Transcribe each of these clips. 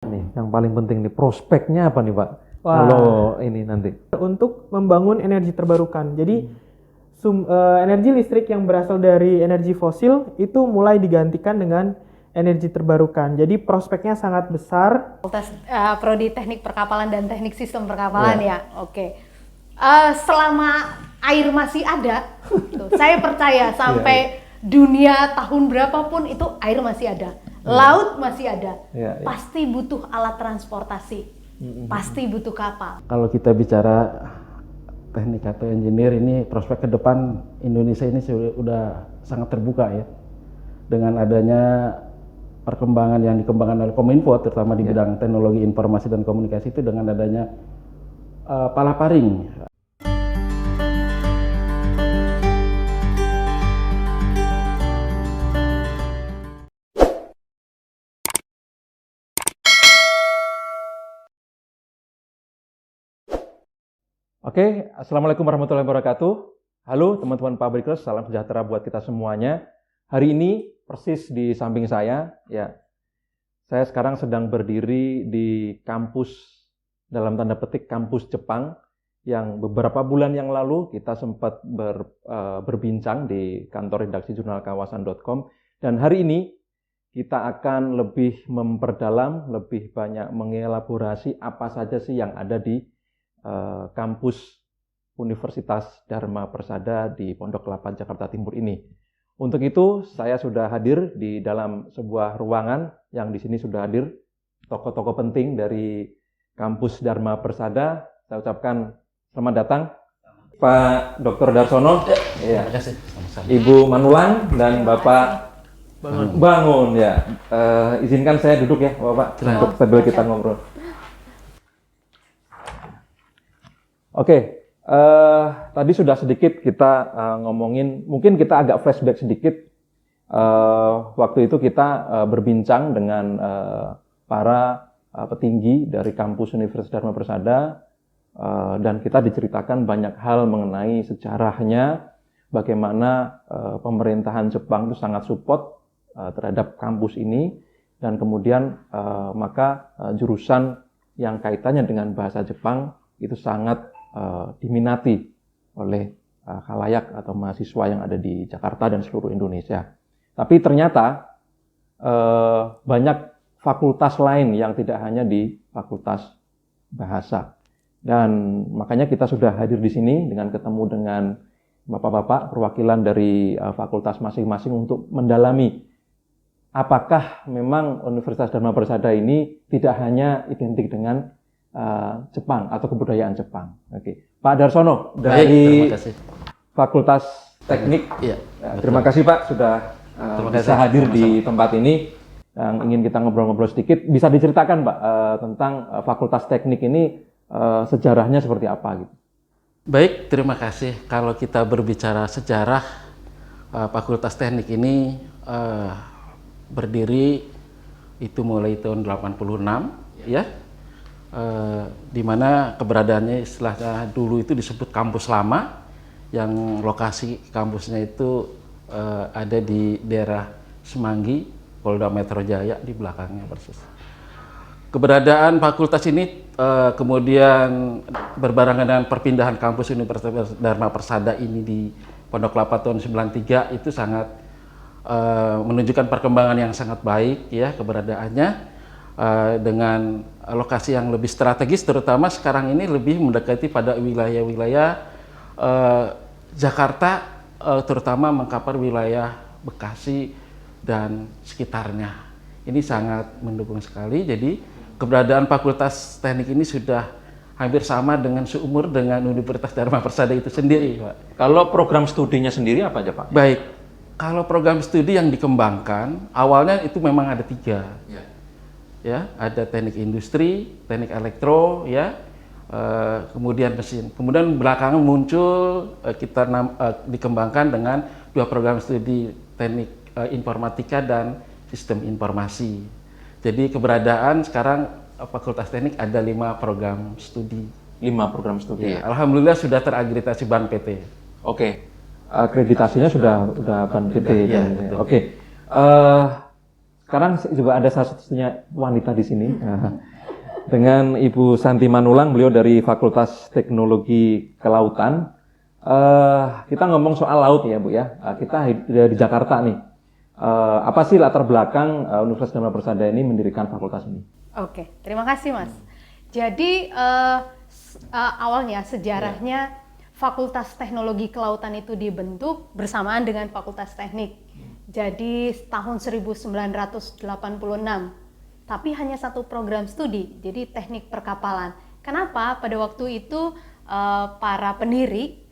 Nih, yang paling penting nih prospeknya apa nih Pak? Wah. Kalau ini nanti. Untuk membangun energi terbarukan. Jadi energi listrik yang berasal dari energi fosil itu mulai digantikan dengan energi terbarukan. Jadi prospeknya sangat besar. Fakultas Prodi Teknik Perkapalan dan Teknik Sistem Perkapalan ya. Oke. Selama air masih ada, tuh, saya percaya sampai dunia tahun berapapun itu air masih ada. Laut masih ada. Pasti butuh alat transportasi. Pasti butuh kapal. Kalau kita bicara teknik atau engineer, ini prospek ke depan Indonesia ini sudah sangat terbuka ya. Dengan adanya perkembangan yang dikembangkan oleh Kominfo, terutama di bidang teknologi informasi dan komunikasi, itu dengan adanya palaparing. Oke, Assalamualaikum warahmatullahi wabarakatuh. Halo teman-teman Pabrikers, salam sejahtera buat kita semuanya. Hari ini persis di samping saya, ya, saya sekarang sedang berdiri di kampus, dalam tanda petik kampus Jepang, yang beberapa bulan yang lalu kita sempat berbincang di kantor redaksi jurnal kawasan.com, dan hari ini kita akan lebih memperdalam, lebih banyak mengelaborasi apa saja sih yang ada di kampus Universitas Dharma Persada di Pondok Kelapa, Jakarta Timur ini. Untuk itu, saya sudah hadir di dalam sebuah ruangan yang di sini sudah hadir tokoh-tokoh penting dari kampus Dharma Persada. Saya ucapkan selamat datang Pak Dr. Darsono, Terima kasih. Ibu Manulang, dan Bapak Bangun. Ya, izinkan saya duduk ya, Bapak, untuk sambil kita ngobrol. Oke, tadi sudah sedikit kita ngomongin, mungkin kita agak flashback sedikit. Waktu itu kita berbincang dengan para petinggi dari kampus Universitas Dharma Persada, dan kita diceritakan banyak hal mengenai sejarahnya, bagaimana pemerintahan Jepang itu sangat support terhadap kampus ini, dan kemudian maka jurusan yang kaitannya dengan bahasa Jepang itu sangat diminati oleh khalayak atau mahasiswa yang ada di Jakarta dan seluruh Indonesia. Tapi ternyata banyak fakultas lain yang tidak hanya di fakultas bahasa. Dan makanya kita sudah hadir di sini dengan ketemu dengan bapak-bapak perwakilan dari fakultas masing-masing untuk mendalami apakah memang Universitas Dharma Persada ini tidak hanya identik dengan Jepang atau kebudayaan Jepang. Oke, Pak Darsono dari Fakultas Teknik. Iya. Terima kasih Pak sudah bisa hadir di tempat ini. Yang ingin kita ngobrol-ngobrol sedikit, bisa diceritakan Pak tentang Fakultas Teknik ini sejarahnya seperti apa gitu? Baik, terima kasih. Kalau kita berbicara sejarah, Fakultas Teknik ini berdiri itu mulai tahun 86, ya. Di mana keberadaannya istilahnya dulu itu disebut kampus lama, yang lokasi kampusnya itu ada di daerah Semanggi, Polda Metro Jaya di belakangnya persis. Keberadaan fakultas ini kemudian berbarengan dengan perpindahan kampus Universitas Dharma Persada ini di Pondok Kelapa tahun 93 itu sangat menunjukkan perkembangan yang sangat baik ya keberadaannya. Dengan lokasi yang lebih strategis, terutama sekarang ini lebih mendekati pada wilayah-wilayah Jakarta, terutama mengcover wilayah Bekasi dan sekitarnya. Ini sangat mendukung sekali. Jadi keberadaan Fakultas Teknik ini sudah hampir sama dengan seumur dengan Universitas Dharma Persada itu sendiri, Pak. Kalau program studinya sendiri apa aja Pak? Baik, kalau program studi yang dikembangkan awalnya itu memang ada 3. Ya, ada teknik industri, teknik elektro, ya, kemudian mesin. Kemudian belakangan muncul kita dikembangkan dengan 2 program studi teknik informatika dan sistem informasi. Jadi keberadaan sekarang Fakultas Teknik ada 5 program studi. 5 program studi. Ya, alhamdulillah sudah terakreditasi BAN PT. Oke, akreditasinya sudah BAN PT. Ya, Oke. sekarang juga ada satu-satunya wanita di sini. Dengan Ibu Santi Manulang, beliau dari Fakultas Teknologi Kelautan. Kita ngomong soal laut ya Bu ya. Kita di Jakarta nih. Apa sih latar belakang Universitas Dharma Persada ini mendirikan fakultas ini? Oke, terima kasih Mas. Jadi awalnya sejarahnya Fakultas Teknologi Kelautan itu dibentuk bersamaan dengan Fakultas Teknik. Jadi tahun 1986. Tapi hanya satu program studi, jadi teknik perkapalan. Kenapa? Pada waktu itu para pendiri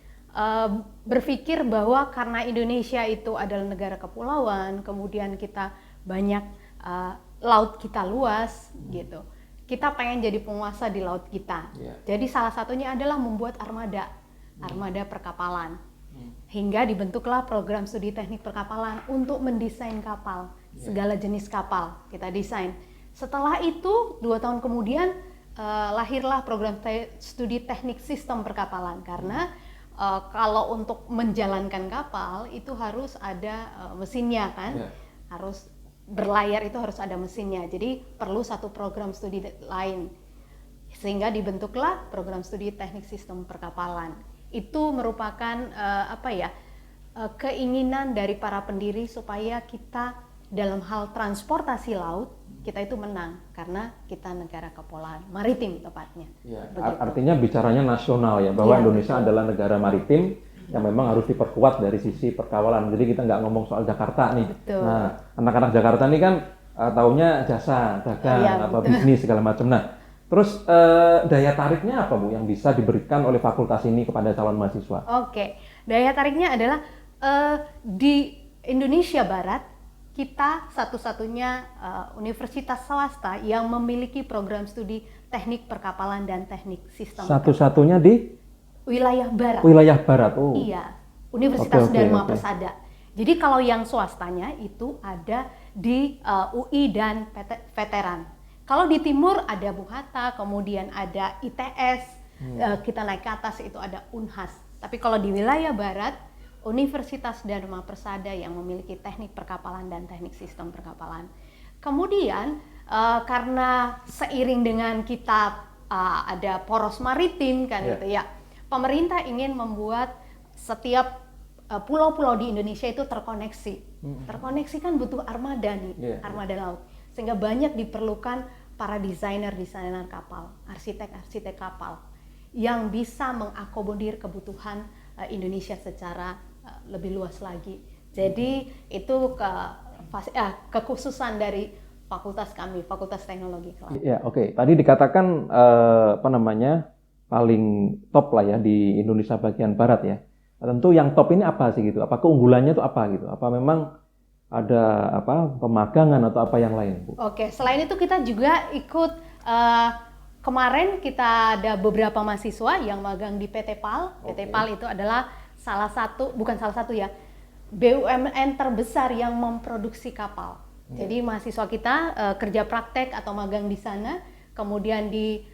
berpikir bahwa karena Indonesia itu adalah negara kepulauan, kemudian kita banyak laut kita luas gitu. Kita pengen jadi penguasa di laut kita. Jadi salah satunya adalah membuat armada perkapalan. Hingga dibentuklah program studi teknik perkapalan untuk mendesain kapal, segala jenis kapal kita desain. Setelah itu 2 tahun kemudian lahirlah program studi teknik sistem perkapalan karena kalau untuk menjalankan kapal itu harus ada mesinnya kan, harus berlayar itu harus ada mesinnya. Jadi perlu satu program studi lain sehingga dibentuklah program studi teknik sistem perkapalan. Itu merupakan keinginan dari para pendiri supaya kita dalam hal transportasi laut kita itu menang karena kita negara kepulauan maritim tepatnya. Artinya bicaranya nasional ya, bahwa Indonesia adalah negara maritim yang memang harus diperkuat dari sisi perkawalan. Jadi kita nggak ngomong soal Jakarta nih. Betul. Nah, anak-anak Jakarta nih kan taunya jasa, dagang, atau bisnis segala macam. Nah, terus daya tariknya apa Bu yang bisa diberikan oleh fakultas ini kepada calon mahasiswa? Oke, daya tariknya adalah di Indonesia Barat kita satu-satunya universitas swasta yang memiliki program studi teknik perkapalan dan teknik sistem. Satu-satunya di wilayah barat. Wilayah barat. Oh. Iya, Universitas Dharma Persada. Jadi kalau yang swastanya itu ada di UI dan Veteran. Kalau di timur ada Bung Hatta, kemudian ada ITS, kita naik ke atas itu ada Unhas. Tapi kalau di wilayah barat Universitas Dharma Persada yang memiliki teknik perkapalan dan teknik sistem perkapalan. Kemudian karena seiring dengan kita ada poros maritim kan gitu ya, pemerintah ingin membuat setiap pulau-pulau di Indonesia itu terkoneksi. Terkoneksi kan butuh armada nih, armada laut. Sehingga banyak diperlukan para desainer kapal, arsitek kapal yang bisa mengakomodir kebutuhan Indonesia secara lebih luas lagi. Jadi itu kekhususan dari fakultas kami, Fakultas Teknologi Kelautan. Ya, oke. Tadi dikatakan paling top lah ya di Indonesia bagian barat ya. Tentu yang top ini apa sih gitu? Apa keunggulannya itu apa gitu? Apa memang ada pemagangan atau apa yang lain, Bu? Oke, selain itu kita juga ikut kemarin kita ada beberapa mahasiswa yang magang di PT PAL. PT PAL itu adalah bukan salah satu ya, BUMN terbesar yang memproduksi kapal. Jadi mahasiswa kita kerja praktek atau magang di sana, kemudian di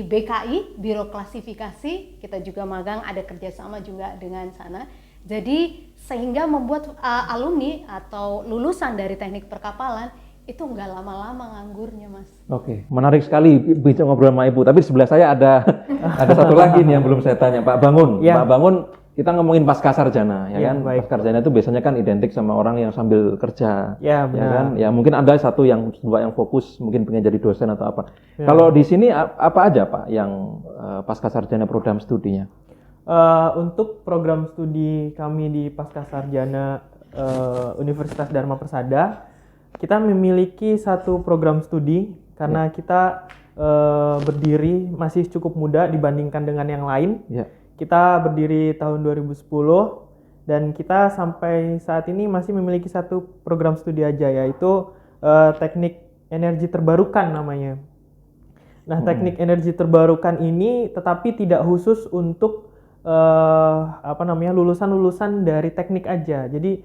BKI, Biro Klasifikasi, kita juga magang, ada kerjasama juga dengan sana. Jadi sehingga membuat alumni atau lulusan dari teknik perkapalan itu nggak lama-lama nganggurnya, Mas. Oke, menarik sekali bincang ngobrol sama Ibu. Tapi di sebelah saya ada satu lagi nih yang belum saya tanya, Pak Bangun. Pak Bangun, kita ngomongin pascasarjana, ya kan? Baik. Pascasarjana itu biasanya kan identik sama orang yang sambil kerja, ya kan? Ya mungkin ada dua yang fokus, mungkin pengen jadi dosen atau apa. Kalau di sini apa aja Pak yang pascasarjana program studinya? Untuk program studi kami di Pascasarjana Universitas Dharma Persada, kita memiliki satu program studi karena kita berdiri masih cukup muda dibandingkan dengan yang lain. Kita berdiri tahun 2010 dan kita sampai saat ini masih memiliki satu program studi aja, yaitu teknik energi terbarukan namanya. Nah, teknik energi terbarukan ini tetapi tidak khusus untuk lulusan-lulusan dari teknik aja. Jadi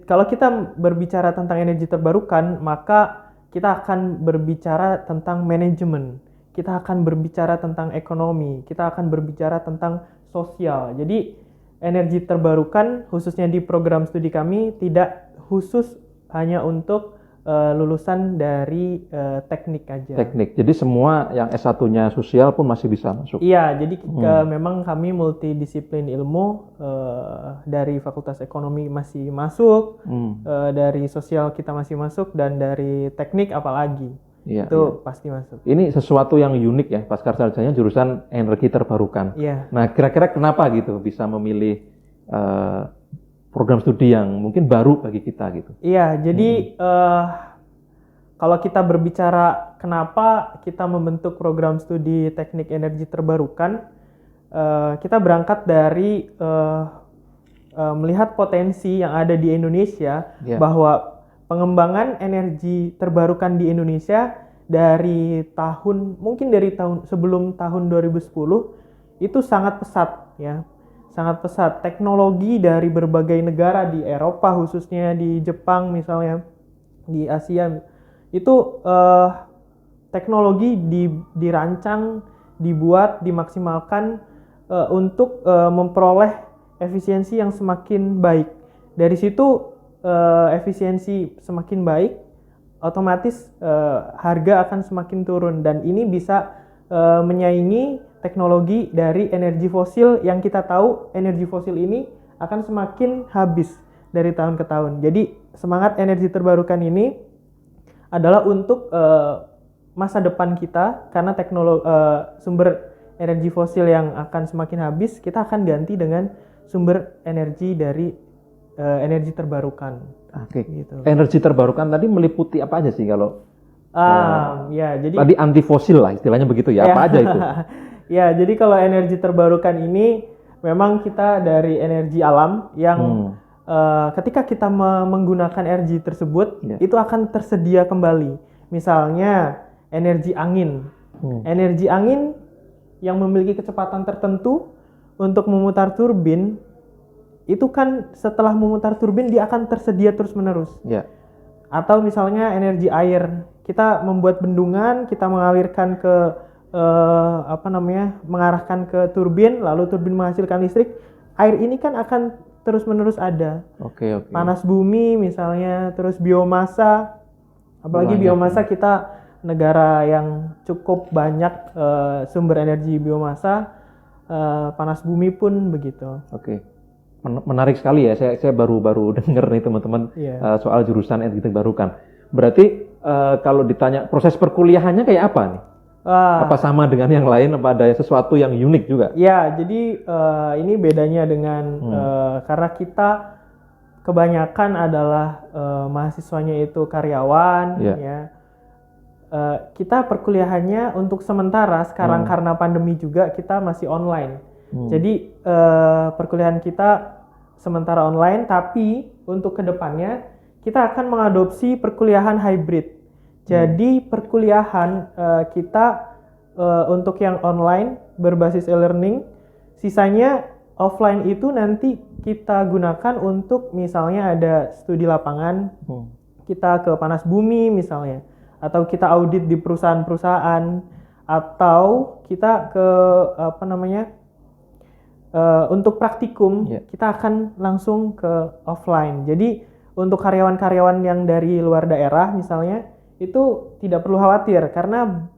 kalau kita berbicara tentang energi terbarukan, maka kita akan berbicara tentang manajemen, kita akan berbicara tentang ekonomi, kita akan berbicara tentang sosial. Jadi energi terbarukan khususnya di program studi kami tidak khusus hanya untuk lulusan dari teknik aja. Teknik. Jadi semua yang S1-nya sosial pun masih bisa masuk. Iya, jadi memang kami multidisiplin ilmu, dari Fakultas Ekonomi masih masuk, dari sosial kita masih masuk, dan dari teknik apalagi. Iya, Itu pasti masuk. Ini sesuatu yang unik ya, pasca sarjana jurusan energi terbarukan. Iya. Nah, kira-kira kenapa gitu bisa memilih program studi yang mungkin baru bagi kita gitu? Iya, jadi kalau kita berbicara kenapa kita membentuk program studi teknik energi terbarukan, kita berangkat dari melihat potensi yang ada di Indonesia, bahwa pengembangan energi terbarukan di Indonesia dari sebelum tahun 2010 itu sangat pesat ya. Sangat pesat. Teknologi dari berbagai negara di Eropa, khususnya di Jepang misalnya, di Asia, itu teknologi dirancang, dibuat, dimaksimalkan untuk memperoleh efisiensi yang semakin baik. Dari situ efisiensi semakin baik, otomatis harga akan semakin turun, dan ini bisa menyaingi teknologi dari energi fosil yang kita tahu energi fosil ini akan semakin habis dari tahun ke tahun. Jadi semangat energi terbarukan ini adalah untuk masa depan kita, karena sumber energi fosil yang akan semakin habis, kita akan ganti dengan sumber energi dari energi terbarukan. Oke. Gitu. Energi terbarukan tadi meliputi apa aja sih kalau? Ya, jadi tadi anti fosil lah istilahnya begitu ya. Apa aja itu? Ya, jadi kalau energi terbarukan ini memang kita dari energi alam yang ketika kita menggunakan energi tersebut, itu akan tersedia kembali. Misalnya energi angin. Energi angin yang memiliki kecepatan tertentu untuk memutar turbin, itu kan setelah memutar turbin dia akan tersedia terus-menerus. Atau misalnya energi air. Kita membuat bendungan, kita mengalirkan ke mengarahkan ke turbin, lalu turbin menghasilkan listrik. Air ini kan akan terus-menerus ada. Oke. Panas bumi misalnya, terus biomasa. Apalagi biomasa, kita negara yang cukup banyak sumber energi biomasa, panas bumi pun begitu. Oke. Menarik sekali ya. Saya baru dengar nih teman-teman soal jurusan energi terbarukan. Berarti kalau ditanya proses perkuliahannya kayak apa nih? Apa sama dengan yang lain? Apa ada sesuatu yang unik juga? Ya, jadi ini bedanya dengan karena kita kebanyakan adalah mahasiswanya itu karyawan, ya. Kita perkuliahannya untuk sementara sekarang karena pandemi juga kita masih online. Jadi perkuliahan kita sementara online, tapi untuk kedepannya kita akan mengadopsi perkuliahan hybrid. Jadi perkuliahan kita untuk yang online berbasis e-learning, sisanya offline itu nanti kita gunakan untuk misalnya ada studi lapangan, kita ke panas bumi misalnya, atau kita audit di perusahaan-perusahaan, atau kita ke untuk praktikum kita akan langsung ke offline. Jadi untuk karyawan-karyawan yang dari luar daerah misalnya, itu tidak perlu khawatir karena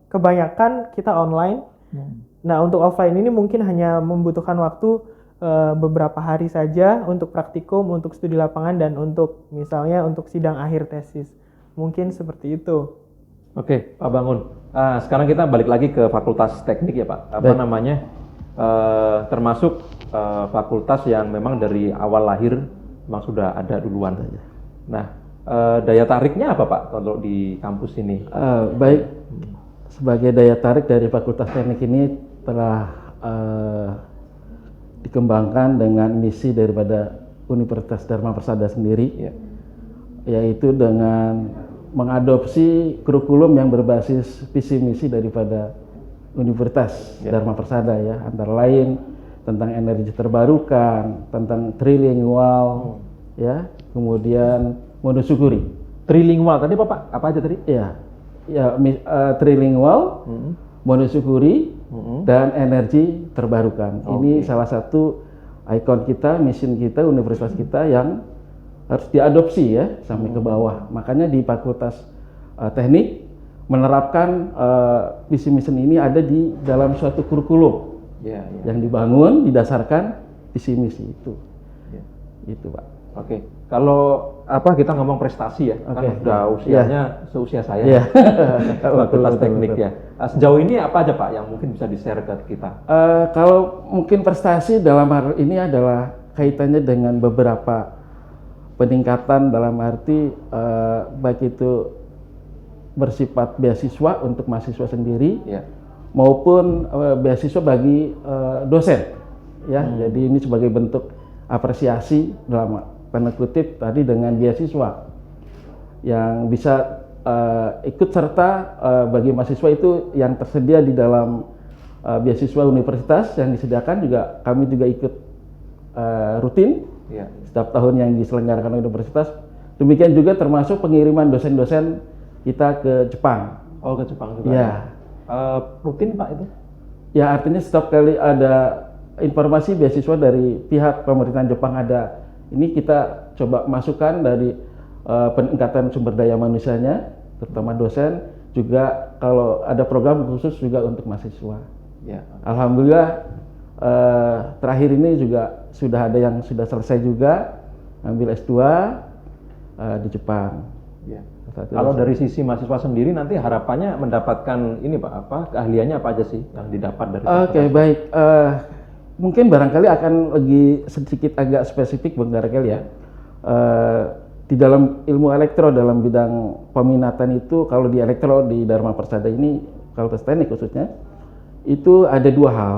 kebanyakan kita online. Nah, untuk offline ini mungkin hanya membutuhkan waktu beberapa hari saja untuk praktikum, untuk studi lapangan, dan untuk misalnya untuk sidang akhir tesis. Mungkin seperti itu. Oke, Pak Bangun. Sekarang kita balik lagi ke Fakultas Teknik ya Pak. Termasuk fakultas yang memang dari awal lahir memang sudah ada duluan. Nah, daya tariknya apa Pak kalau di kampus ini? Baik, sebagai daya tarik dari Fakultas Teknik ini telah dikembangkan dengan misi daripada Universitas Dharma Persada sendiri, yaitu dengan mengadopsi kurikulum yang berbasis visi misi daripada Universitas Dharma Persada ya, antara lain tentang energi terbarukan, tentang trilingual, ya, kemudian monosyukuri. Trilingual tadi Pak, apa aja tadi? Trilingual, monosyukuri, dan energi terbarukan. Ini salah satu ikon kita, mission kita, universitas kita yang harus diadopsi ya sampai ke bawah. Makanya di Fakultas Teknik menerapkan visi misi ini ada di dalam suatu kurikulum yang dibangun didasarkan visi misi itu. Itu Pak. Oke, kalau kita ngomong prestasi ya, kan udah usianya seusia saya, Fakultas Teknik ya. Sejauh ini apa aja Pak yang mungkin bisa di-share ke kita? Kalau mungkin prestasi dalam hal ini adalah kaitannya dengan beberapa peningkatan dalam arti baik itu bersifat beasiswa untuk mahasiswa sendiri maupun beasiswa bagi dosen ya. Jadi ini sebagai bentuk apresiasi dalam tanda kutip tadi dengan beasiswa yang bisa ikut serta bagi mahasiswa itu yang tersedia di dalam beasiswa universitas yang disediakan juga kami juga ikut rutin setiap tahun yang diselenggarakan oleh universitas. Demikian juga termasuk pengiriman dosen-dosen kita ke Jepang. Oh, ke Jepang juga. Ya. Rutin Pak itu? Ya, artinya setiap kali ada informasi beasiswa dari pihak pemerintahan Jepang ada, ini kita coba masukkan dari peningkatan sumber daya manusianya, terutama dosen, juga kalau ada program khusus juga untuk mahasiswa. Ya. Alhamdulillah terakhir ini juga sudah ada yang sudah selesai juga ambil S2 di Jepang. Ya. Kalau dari sisi mahasiswa sendiri nanti harapannya mendapatkan ini Pak, keahliannya apa aja sih yang didapat dari Oke, baik. Mungkin barangkali akan lagi sedikit agak spesifik barangkali ya. Di dalam ilmu elektro dalam bidang peminatan itu, kalau di elektro di Dharma Persada ini, Fakultas Teknik khususnya, itu ada dua hal,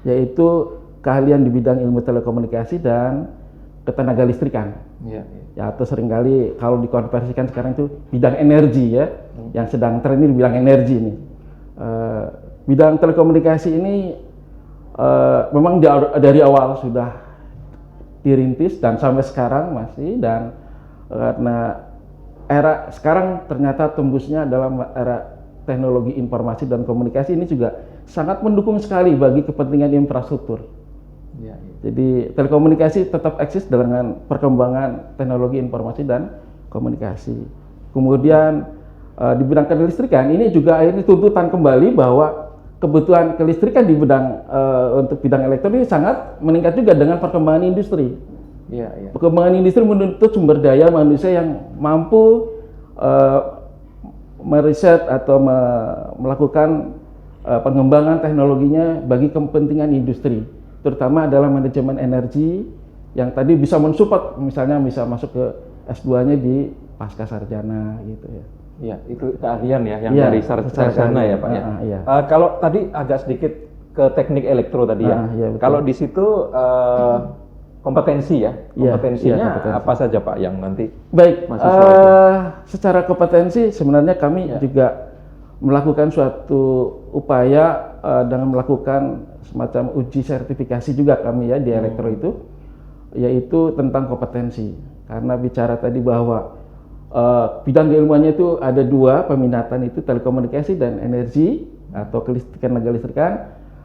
yaitu keahlian di bidang ilmu telekomunikasi dan ketenaga listrikan. Ya, atau seringkali kalau dikonversikan sekarang itu bidang energi ya, yang sedang tren ini di bidang energi ini. Bidang telekomunikasi ini memang dari awal sudah dirintis dan sampai sekarang masih, dan karena era sekarang ternyata tembusnya dalam era teknologi informasi dan komunikasi ini juga sangat mendukung sekali bagi kepentingan infrastruktur. Jadi telekomunikasi tetap eksis dengan perkembangan teknologi informasi dan komunikasi. Kemudian di bidang kelistrikan ini juga akhirnya tuntutan kembali bahwa kebutuhan kelistrikan di bidang untuk bidang elektronik ini sangat meningkat juga dengan perkembangan industri. Perkembangan industri menuntut sumber daya manusia yang mampu meriset atau melakukan pengembangan teknologinya bagi kepentingan industri, terutama adalah manajemen energi yang tadi bisa mensupport, misalnya bisa masuk ke S2-nya di pasca sarjana gitu ya. Iya, itu keahlian ya yang dari sarjana ya Pak ya. Kalau tadi agak sedikit ke teknik elektro tadi ya. Kalau di situ kompetensi ya, kompetensinya apa saja Pak yang nanti baik secara kompetensi sebenarnya kami juga melakukan suatu upaya dengan melakukan semacam uji sertifikasi juga kami ya di elektro itu, yaitu tentang kompetensi. Karena bicara tadi bahwa bidang keilmuannya itu ada dua peminatan, itu telekomunikasi dan energi atau kelistrikan tenaga listrikan.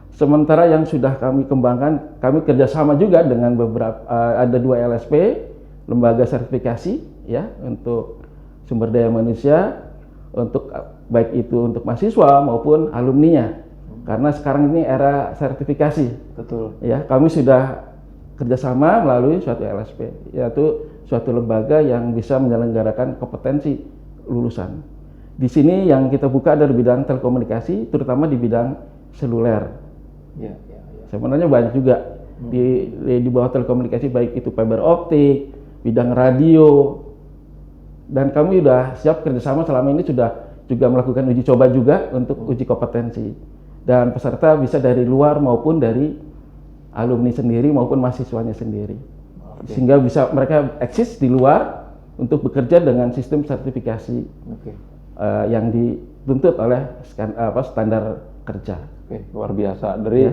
Sementara yang sudah kami kembangkan, kami kerjasama juga dengan beberapa ada dua LSP, lembaga sertifikasi ya untuk sumber daya manusia, untuk baik itu untuk mahasiswa maupun alumninya. Karena sekarang ini era sertifikasi. Betul. Ya, kami sudah kerjasama melalui suatu LSP, yaitu suatu lembaga yang bisa menyelenggarakan kompetensi lulusan. Di sini yang kita buka dari bidang telekomunikasi, terutama di bidang seluler. Sebenarnya banyak juga di bawah telekomunikasi, baik itu fiber optik, bidang radio, dan kami sudah siap kerjasama selama ini sudah juga melakukan uji coba juga untuk uji kompetensi. Dan peserta bisa dari luar maupun dari alumni sendiri maupun mahasiswanya sendiri. Sehingga bisa mereka eksis di luar untuk bekerja dengan sistem sertifikasi yang dituntut oleh standar kerja. Luar biasa dari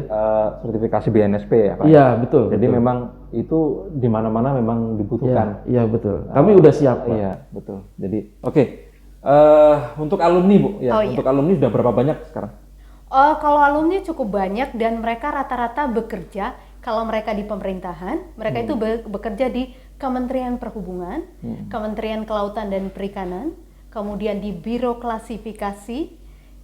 sertifikasi BNSP ya Pak? Iya betul. Jadi betul. memang itu di mana-mana memang dibutuhkan. Iya betul. Kami udah siap Pak. Iya betul. Jadi untuk alumni Bu, untuk alumni sudah berapa banyak sekarang? Kalau alumni cukup banyak dan mereka rata-rata bekerja. Kalau mereka di pemerintahan, mereka itu bekerja di Kementerian Perhubungan, Kementerian Kelautan dan Perikanan, kemudian di Biro Klasifikasi.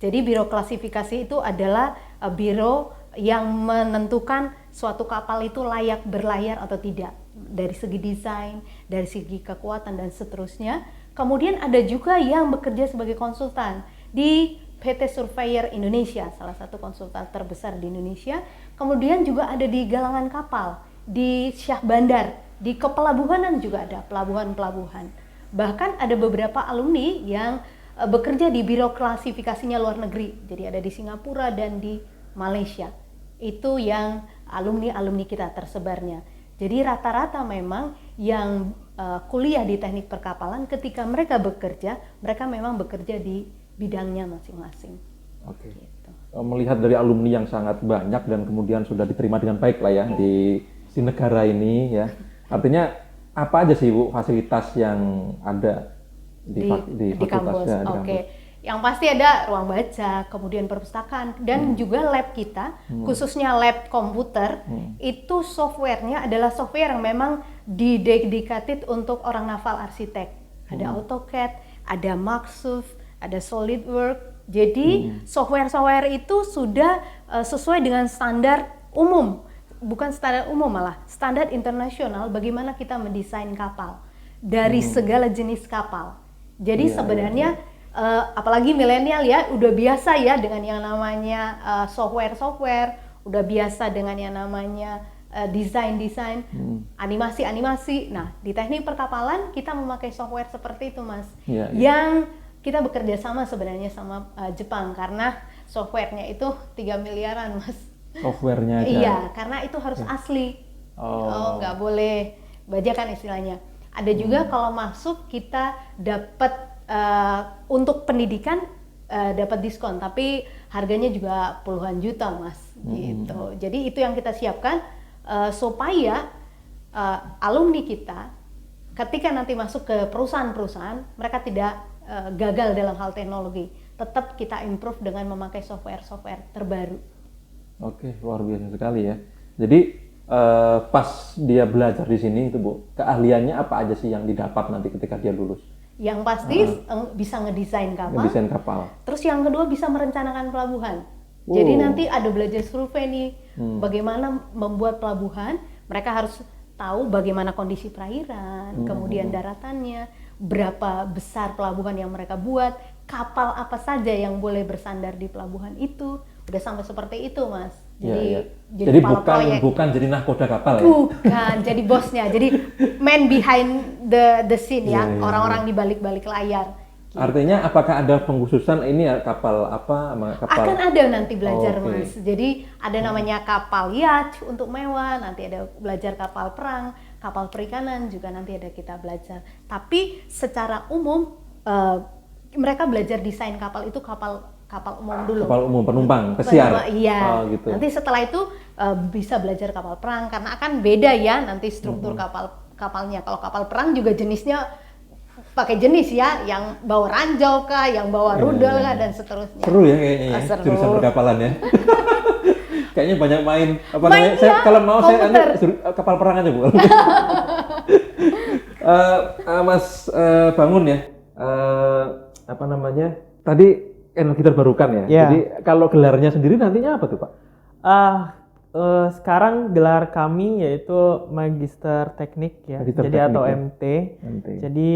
Jadi Biro Klasifikasi itu adalah biro yang menentukan suatu kapal itu layak berlayar atau tidak dari segi desain, dari segi kekuatan dan seterusnya. Kemudian ada juga yang bekerja sebagai konsultan di PT Surveyor Indonesia, salah satu konsultan terbesar di Indonesia. Kemudian juga ada di galangan kapal, di Syah Bandar, di kepelabuhanan juga ada pelabuhan-pelabuhan. Bahkan ada beberapa alumni yang bekerja di biro klasifikasinya luar negeri. Jadi ada di Singapura dan di Malaysia. Itu yang alumni-alumni kita tersebarnya. Jadi rata-rata memang yang kuliah di teknik perkapalan ketika mereka bekerja, mereka memang bekerja di bidangnya masing-masing. Oke. Gitu. Melihat dari alumni yang sangat banyak dan kemudian sudah diterima dengan baik lah ya di negara ini ya. Artinya apa aja sih Bu fasilitas yang ada di kampus? ya, di Oke. kampus? Yang pasti ada ruang baca, kemudian perpustakaan, dan juga lab kita, khususnya lab komputer, itu softwarenya adalah software yang memang didedicated untuk orang naval arsitek. Ada AutoCAD, ada Maxuf, ada SolidWorks. Jadi software-software itu sudah sesuai dengan standar umum. Bukan standar umum, malah standar internasional bagaimana kita mendesain kapal dari segala jenis kapal. Jadi sebenarnya apalagi milenial ya udah biasa ya dengan yang namanya software, udah biasa dengan yang namanya desain, animasi. Nah, di teknik perkapalan kita memakai software seperti itu, Mas. Yang kita bekerja sama sebenarnya sama Jepang karena softwarenya itu 3 miliaran, Mas. Softwarenya aja. Iya, karena itu harus asli. Nggak boleh bajakan istilahnya. Ada juga kalau masuk kita dapat untuk pendidikan dapat diskon, tapi harganya juga puluhan juta, Mas. Gitu. Jadi itu yang kita siapkan supaya alumni kita ketika nanti masuk ke perusahaan-perusahaan mereka tidak gagal dalam hal teknologi. Tetap kita improve dengan memakai software terbaru. Oke, luar biasa sekali ya. Jadi pas dia belajar di sini itu Bu, keahliannya apa aja sih yang didapat nanti ketika dia lulus? Yang pasti bisa ngedesain kapal. Ngedesain kapal. Terus yang kedua bisa merencanakan pelabuhan. Jadi nanti ada belajar survei nih, bagaimana membuat pelabuhan. Mereka harus tahu bagaimana kondisi perairan, kemudian daratannya, berapa besar pelabuhan yang mereka buat, kapal apa saja yang boleh bersandar di pelabuhan itu. Udah sampai seperti itu, Mas. Jadi bukan jadi nahkoda kapal ya? Bukan, jadi bosnya. Jadi man behind the scene ya, orang-orang di balik-balik layar. Gitu. Artinya apakah ada pengkhususan ini ya kapal apa? Kapal... Akan ada nanti belajar, Mas. Jadi ada namanya kapal yacht untuk mewah, nanti ada belajar kapal perang, kapal perikanan juga nanti ada kita belajar. Tapi secara umum mereka belajar desain kapal itu kapal umum dulu. Kapal umum penumpang, pesiar. Iya. Gitu. Nanti setelah itu bisa belajar kapal perang karena akan beda ya nanti struktur kapalnya. Kalau kapal perang juga jenisnya pakai jenis ya, yang bawa ranjau kah, yang bawa rudal kah dan seterusnya. Seru ya kayaknya ya, seru. jurusan perkapalan ya. Kayaknya banyak main apa namanya? Saya kalau mau saya kapal perang aja Bu. Mas Bangun ya. Apa namanya? Tadi energi terbarukan ya. Jadi kalau gelarnya sendiri nantinya apa tuh Pak? Sekarang gelar kami yaitu Magister Teknik ya, Magister jadi Teknik, atau ya? MT. Jadi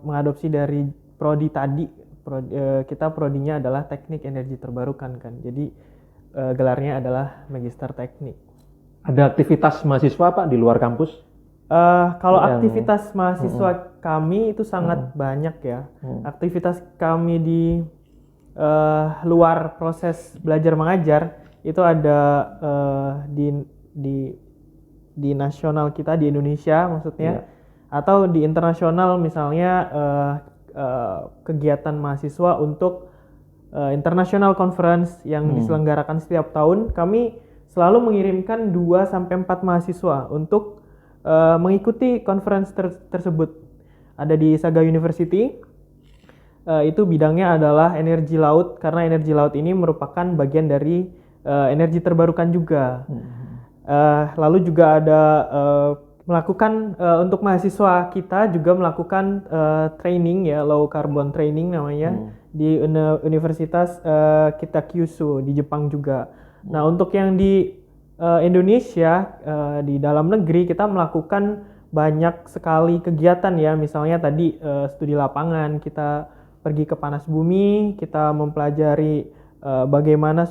mengadopsi dari prodi tadi. Kita prodinya adalah Teknik Energi Terbarukan kan. Jadi gelarnya adalah Magister Teknik. Ada aktivitas mahasiswa Pak di luar kampus? Kalau aktivitas mahasiswa kami itu sangat banyak ya. Aktivitas kami di luar proses belajar mengajar itu ada di nasional kita di Indonesia maksudnya, atau di internasional misalnya kegiatan mahasiswa untuk international conference yang diselenggarakan setiap tahun. Kami selalu mengirimkan 2-4 mahasiswa untuk mengikuti conference tersebut. Ada di Saga University. Itu bidangnya adalah energi laut, karena energi laut ini merupakan bagian dari energi terbarukan juga. Lalu juga ada melakukan untuk mahasiswa kita juga melakukan training ya, low carbon training namanya di Universitas Kita Kyushu di Jepang juga. Nah, untuk yang di Indonesia di dalam negeri kita melakukan banyak sekali kegiatan ya, misalnya tadi studi lapangan, kita pergi ke panas bumi, kita mempelajari bagaimana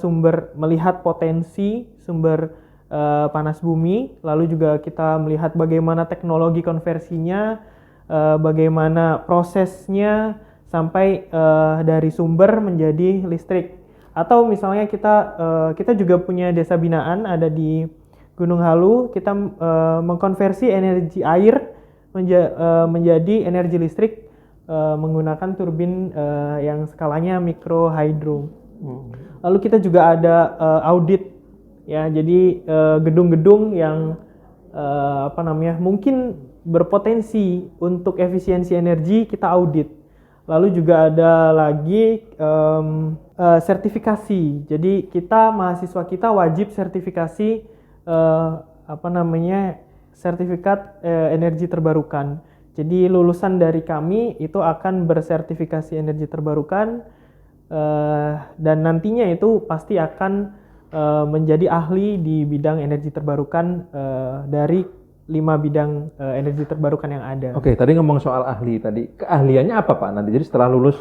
melihat potensi sumber panas bumi, lalu juga kita melihat bagaimana teknologi konversinya, bagaimana prosesnya sampai dari sumber menjadi listrik. Atau misalnya kita juga punya desa binaan ada di Gunung Halu, kita mengkonversi energi air menjadi energi listrik menggunakan turbin yang skalanya mikro hydro. Lalu kita juga ada audit ya, jadi gedung-gedung yang mungkin berpotensi untuk efisiensi energi kita audit. Lalu juga ada lagi sertifikasi. Jadi mahasiswa kita wajib sertifikasi sertifikat energi terbarukan. Jadi lulusan dari kami itu akan bersertifikasi energi terbarukan dan nantinya itu pasti akan menjadi ahli di bidang energi terbarukan dari 5 bidang energi terbarukan yang ada. Oke, tadi ngomong soal ahli tadi. Keahliannya apa Pak nanti? Jadi setelah lulus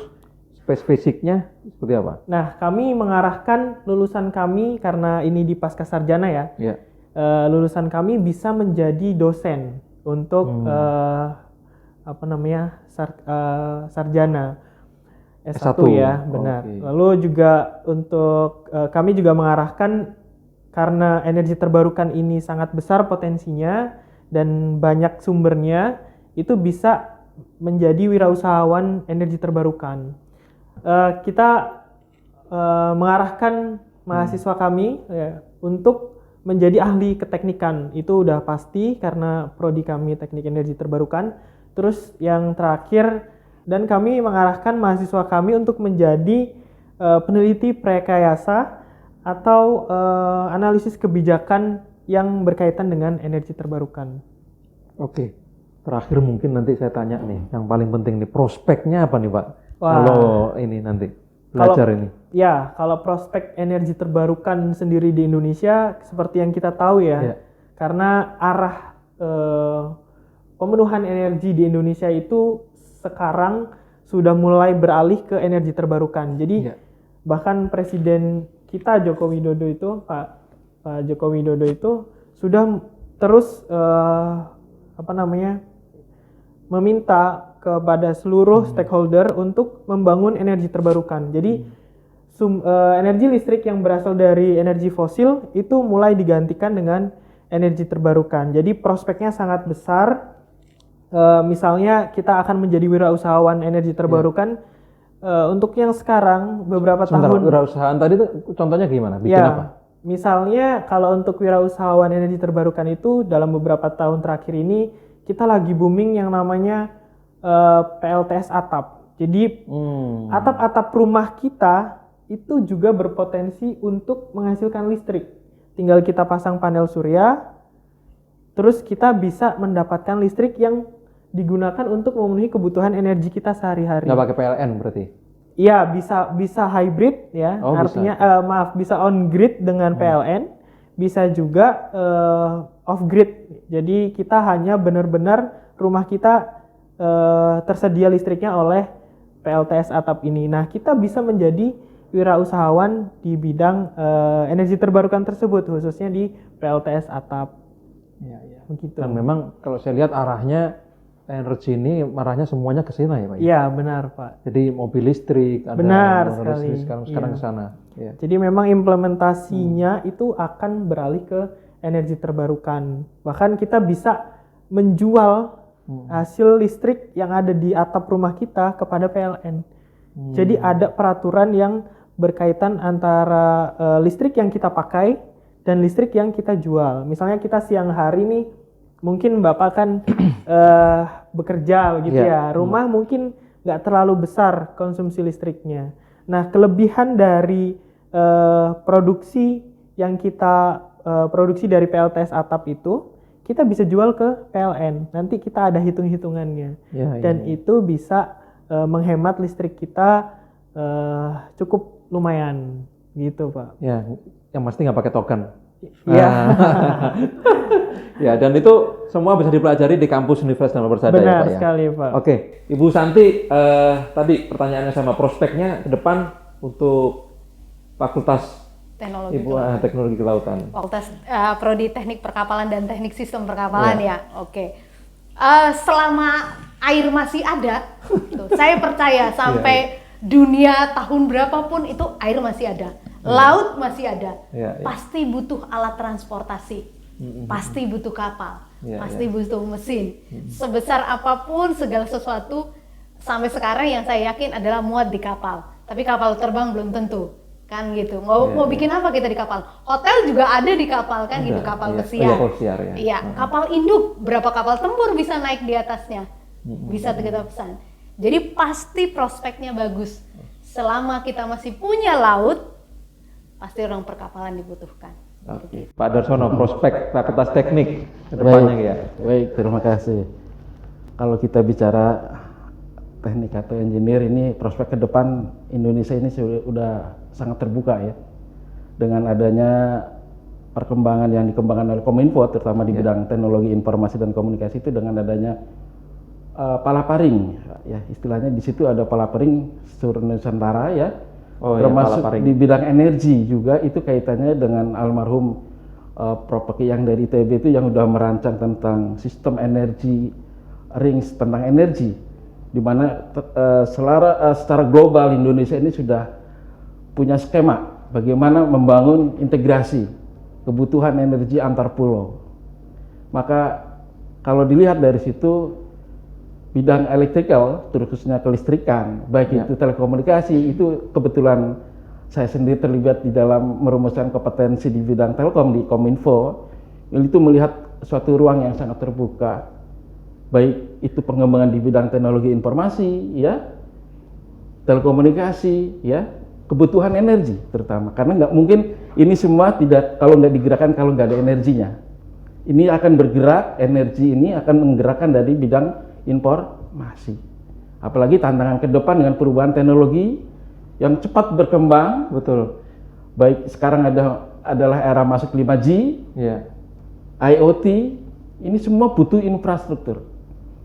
basicnya seperti apa? Nah, kami mengarahkan lulusan kami karena ini di Pascasarjana ya. Ya. Lulusan kami bisa menjadi dosen untuk sarjana. S1 ya, benar. Okay. Lalu juga untuk kami juga mengarahkan karena energi terbarukan ini sangat besar potensinya dan banyak sumbernya, itu bisa menjadi wirausahawan energi terbarukan. Kita mengarahkan mahasiswa kami ya, untuk menjadi ahli keteknikan. Itu udah pasti karena prodi kami teknik energi terbarukan. Terus yang terakhir, dan kami mengarahkan mahasiswa kami untuk menjadi peneliti prekayasa atau analisis kebijakan yang berkaitan dengan energi terbarukan. Oke, terakhir mungkin nanti saya tanya nih, yang paling penting nih, prospeknya apa nih Pak? Wah. Kalau ini nanti belajar ini. Ya, kalau prospek energi terbarukan sendiri di Indonesia seperti yang kita tahu ya, karena arah pemenuhan energi di Indonesia itu sekarang sudah mulai beralih ke energi terbarukan. Jadi bahkan Presiden kita Joko Widodo itu, Pak Joko Widodo itu sudah terus meminta kepada seluruh stakeholder untuk membangun energi terbarukan. Jadi energi listrik yang berasal dari energi fosil itu mulai digantikan dengan energi terbarukan. Jadi prospeknya sangat besar. Misalnya kita akan menjadi wirausahawan energi terbarukan. Untuk yang sekarang beberapa tahun wirausahaan tadi itu contohnya gimana? Bikin apa? Misalnya kalau untuk wirausahawan energi terbarukan itu dalam beberapa tahun terakhir ini kita lagi booming yang namanya PLTS atap. Jadi atap-atap rumah kita itu juga berpotensi untuk menghasilkan listrik. Tinggal kita pasang panel surya, terus kita bisa mendapatkan listrik yang digunakan untuk memenuhi kebutuhan energi kita sehari-hari. Nggak pakai PLN berarti? Iya, bisa hybrid ya. Artinya bisa on grid dengan PLN, bisa juga off grid. Jadi kita hanya benar-benar rumah kita tersedia listriknya oleh PLTS atap ini. Nah, kita bisa menjadi wirausahawan di bidang energi terbarukan tersebut, khususnya di PLTS atap. Ya, begitu. Dan memang kalau saya lihat arahnya energi ini arahnya semuanya ke sana ya Pak? Iya, benar Pak. Jadi mobil listrik, ada benar mobil sekali. Listrik sekarang ke sana. Ya. Jadi memang implementasinya itu akan beralih ke energi terbarukan. Bahkan kita bisa menjual hasil listrik yang ada di atap rumah kita kepada PLN. Jadi ada peraturan yang berkaitan antara listrik yang kita pakai dan listrik yang kita jual. Misalnya kita siang hari nih, mungkin Bapak kan bekerja begitu ya. Rumah mungkin nggak terlalu besar konsumsi listriknya. Nah, kelebihan dari produksi yang kita produksi dari PLTS atap itu, kita bisa jual ke PLN. Nanti kita ada hitung-hitungannya. Ya, Dan itu bisa menghemat listrik kita cukup lumayan gitu, Pak. Ya, yang pasti nggak pakai token. Iya. Ya, dan itu semua bisa dipelajari di kampus Universitas Danau Persada ya, Benar Pak ya. sekali, Pak. Oke, Ibu Santi, tadi pertanyaannya sama prospeknya ke depan untuk Fakultas Teknologi Teknologi Kelautan. Fakultas Prodi Teknik Perkapalan dan Teknik Sistem Perkapalan ya. Oke. Selama air masih ada, tuh, saya percaya sampai dunia tahun berapapun itu air masih ada, laut masih ada, pasti butuh alat transportasi, pasti butuh kapal, pasti butuh mesin. Sebesar apapun segala sesuatu sampai sekarang yang saya yakin adalah muat di kapal. Tapi kapal terbang belum tentu. Kan gitu, mau bikin apa kita di kapal? Hotel juga ada di kapal kan gitu, kapal pesiar. Iya, kapal induk, berapa kapal tempur bisa naik di atasnya, bisa kita pesan. Jadi pasti prospeknya bagus. Selama kita masih punya laut, pasti orang perkapalan dibutuhkan. Oke. Pak Darsono, prospek Fakultas Teknik ke depannya ya. Baik, terima kasih. Kalau kita bicara teknik atau engineer ini, prospek ke depan Indonesia ini sudah sangat terbuka ya, dengan adanya perkembangan yang dikembangkan oleh Kominfo, terutama di bidang teknologi informasi dan komunikasi, itu dengan adanya palaparing ya, istilahnya di situ ada palaparing seluruh Nusantara ya, termasuk di bidang energi juga, itu kaitannya dengan almarhum Prof. Peki yang dari ITB itu yang udah merancang tentang sistem energi rings tentang energi, di mana secara global Indonesia ini sudah punya skema bagaimana membangun integrasi kebutuhan energi antar pulau. Maka kalau dilihat dari situ, bidang electrical, khususnya kelistrikan, baik itu telekomunikasi, itu kebetulan saya sendiri terlibat di dalam merumuskan kompetensi di bidang telkom di Kominfo. Itu melihat suatu ruang yang sangat terbuka, baik itu pengembangan di bidang teknologi informasi, ya, telekomunikasi, ya, kebutuhan energi terutama, karena nggak mungkin ini semua tidak kalau nggak digerakkan kalau nggak ada energinya. Ini akan bergerak, energi ini akan menggerakkan dari bidang informasi. Apalagi tantangan ke depan dengan perubahan teknologi yang cepat berkembang, betul. Baik sekarang adalah era masuk 5G, IoT, ini semua butuh infrastruktur,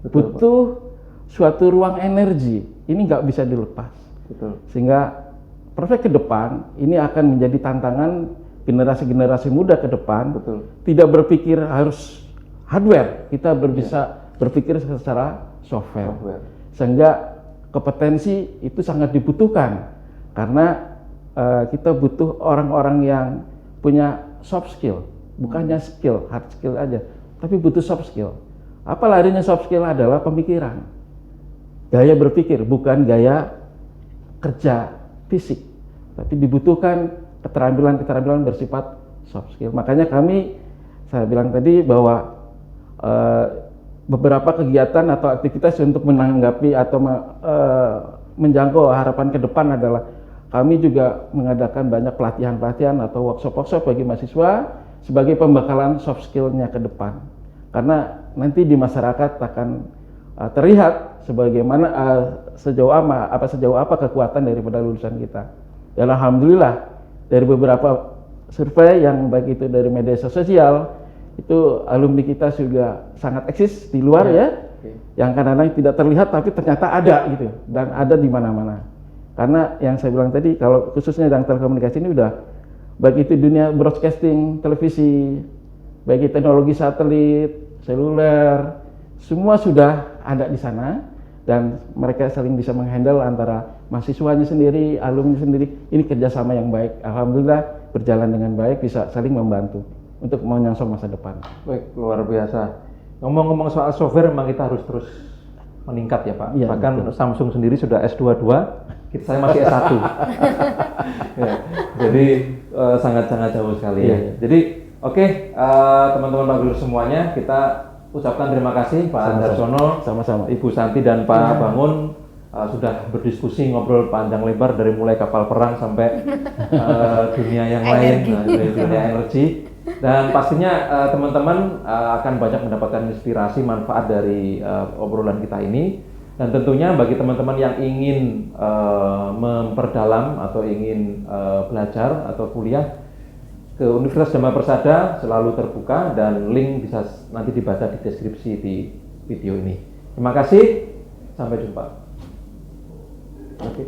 butuh suatu ruang energi. Ini nggak bisa dilepas. Betul. Sehingga prospek ke depan ini akan menjadi tantangan generasi-generasi muda ke depan. Betul. Tidak berpikir harus hardware, kita bisa berpikir secara software. Sehingga kompetensi itu sangat dibutuhkan karena kita butuh orang-orang yang punya soft skill, bukannya skill, hard skill aja, tapi butuh soft skill. Apa larinya soft skill adalah pemikiran, gaya berpikir, bukan gaya kerja fisik, tapi dibutuhkan keterampilan bersifat soft skill. Makanya saya bilang tadi bahwa beberapa kegiatan atau aktivitas untuk menanggapi atau menjangkau harapan ke depan adalah kami juga mengadakan banyak pelatihan-pelatihan atau workshop-workshop bagi mahasiswa sebagai pembekalan soft skill-nya ke depan. Karena nanti di masyarakat akan terlihat sebagaimana sejauh apa kekuatan daripada lulusan kita. Dan alhamdulillah dari beberapa survei yang baik itu dari media sosial, itu alumni kita juga sangat eksis di luar yang kadang-kadang tidak terlihat tapi ternyata ada gitu, dan ada di mana-mana. Karena yang saya bilang tadi, kalau khususnya dalam telekomunikasi ini udah baik itu dunia broadcasting, televisi, baik itu teknologi satelit, seluler, semua sudah ada di sana, dan mereka saling bisa menghandle antara mahasiswanya sendiri, alumni sendiri. Ini kerjasama yang baik. Alhamdulillah berjalan dengan baik, bisa saling membantu untuk menyongsong masa depan. Baik, luar biasa. Ngomong-ngomong soal software, memang kita harus terus meningkat ya Pak. Ya, bahkan betul. Samsung sendiri sudah S22, saya masih S1. Ya, jadi sangat-sangat jauh sekali. Ya. Jadi oke, teman-teman Pak Guru semuanya, kita ucapkan terima kasih Pak Darsono, Sama-sama. Ibu Santi dan Pak Bangun sudah berdiskusi, ngobrol panjang lebar dari mulai kapal perang sampai dunia yang lain, dari dunia energi. Dan pastinya teman-teman akan banyak mendapatkan inspirasi, manfaat dari obrolan kita ini. Dan tentunya bagi teman-teman yang ingin memperdalam atau ingin belajar atau kuliah ke Universitas Dhamma Persada selalu terbuka, dan link bisa nanti dibaca di deskripsi di video ini. Terima kasih, sampai jumpa. Oke.